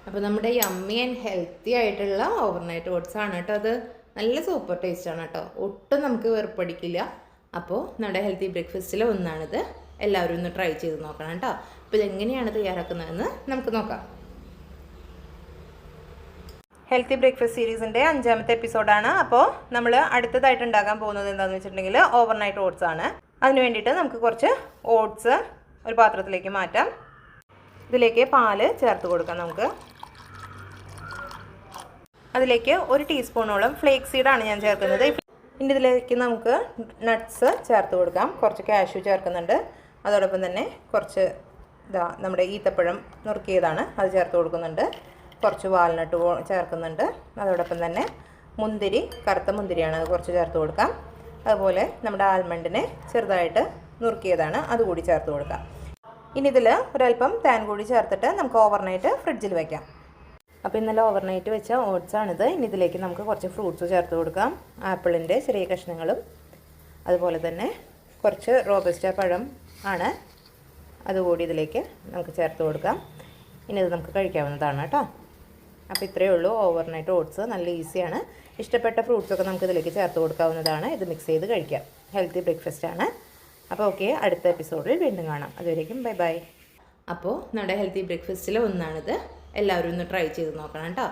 അപ്പോൾ നമ്മുടെ yummy and healthy ആയിട്ടുള്ള ഓവർനൈറ്റ് ഓട്സ് ആണ് കേട്ടോ. അത് നല്ല സൂപ്പർ ടേസ്റ്റ് ആണ് കേട്ടോ. ഒട്ടും നമുക്ക് വെറുപ്പടിക്കില്ല. അപ്പോൾ നമ്മുടെ ഹെൽത്തി ബ്രേക്ക്ഫാസ്റ്റിൽ ഒന്നാണിത്. എല്ലാവരും ഒന്ന് ട്രൈ ചെയ്ത് നോക്കണം കേട്ടോ. അപ്പോൾ ഇതെങ്ങനെയാണ് തയ്യാറാക്കുന്നതെന്ന് നമുക്ക് നോക്കാം. ഹെൽത്തി ബ്രേക്ക്ഫാസ്റ്റ് സീരീസിൻ്റെ 5ാമത്തെ എപ്പിസോഡാണ്. അപ്പോൾ നമ്മൾ അടുത്തതായിട്ട് ഉണ്ടാക്കാൻ പോകുന്നത് എന്താണെന്ന് വെച്ചിട്ടുണ്ടെങ്കിൽ ഓവർനൈറ്റ് ഓട്സ് ആണ്. അതിന് വേണ്ടിയിട്ട് നമുക്ക് കുറച്ച് ഓട്സ് ഒരു പാത്രത്തിലേക്ക് മാറ്റാം. ഇതിലേക്ക് പാല് ചേർത്ത് കൊടുക്കാം. നമുക്ക് അതിലേക്ക് 1 ടീസ്പൂണോളം ഫ്ലേക്സ് സീഡാണ് ഞാൻ ചേർക്കുന്നത്. ഇനി ഇതിലേക്ക് നമുക്ക് നട്ട്സ് ചേർത്ത് കൊടുക്കാം. കുറച്ച് കാഷ്യൂ ചേർക്കുന്നുണ്ട്. അതോടൊപ്പം തന്നെ കുറച്ച് നമ്മുടെ ഈത്തപ്പഴം നുറുക്കിയതാണ്, അത് ചേർത്ത് കൊടുക്കുന്നുണ്ട്. കുറച്ച് വാൽനട്ട് ചേർക്കുന്നുണ്ട്. അതോടൊപ്പം തന്നെ മുന്തിരി, കറുത്ത മുന്തിരിയാണ്, അത് കുറച്ച് ചേർത്ത് കൊടുക്കാം. അതുപോലെ നമ്മുടെ ആൽമണ്ടിനെ ചെറുതായിട്ട് നുറുക്കിയതാണ്, അതുകൂടി ചേർത്ത് കൊടുക്കാം. ഇനി ഇതിൽ ഒരല്പം തേൻ കൂടി ചേർത്തിട്ട് നമുക്ക് ഓവർനൈറ്റ് ഫ്രിഡ്ജിൽ വയ്ക്കാം. അപ്പോൾ ഇന്നലെ ഓവർനൈറ്റ് വെച്ച ഓട്സാണിത്. ഇനി ഇതിലേക്ക് നമുക്ക് കുറച്ച് ഫ്രൂട്ട്സ് ചേർത്ത് കൊടുക്കാം. ആപ്പിളിൻ്റെ ചെറിയ കഷ്ണങ്ങളും അതുപോലെ തന്നെ കുറച്ച് റോബസ്റ്റ പഴം ആണ്, അതുകൂടി ഇതിലേക്ക് നമുക്ക് ചേർത്ത് കൊടുക്കാം. ഇനി ഇത് നമുക്ക് കഴിക്കാവുന്നതാണ് കേട്ടോ. അപ്പോൾ ഇത്രയേ ഉള്ളൂ ഓവർനൈറ്റ് ഓട്സ്. നല്ല ഈസിയാണ്. ഇഷ്ടപ്പെട്ട ഫ്രൂട്ട്സൊക്കെ നമുക്ക് ഇതിലേക്ക് ചേർത്ത് കൊടുക്കാവുന്നതാണ്. ഇത് മിക്സ് ചെയ്ത് കഴിക്കാം. ഹെൽത്തി ബ്രേക്ക്ഫാസ്റ്റ് ആണ്. അപ്പോൾ ഓക്കെ, അടുത്ത എപ്പിസോഡിൽ വീണ്ടും കാണാം. അതുവരേക്കും ബൈ ബൈ. അപ്പോൾ നമ്മുടെ ഹെൽത്തി ബ്രേക്ക്ഫാസ്റ്റിൽ ഒന്നാണിത്. എല്ലാവരും ഒന്ന് ട്രൈ ചെയ്ത് നോക്കണം കേട്ടോ.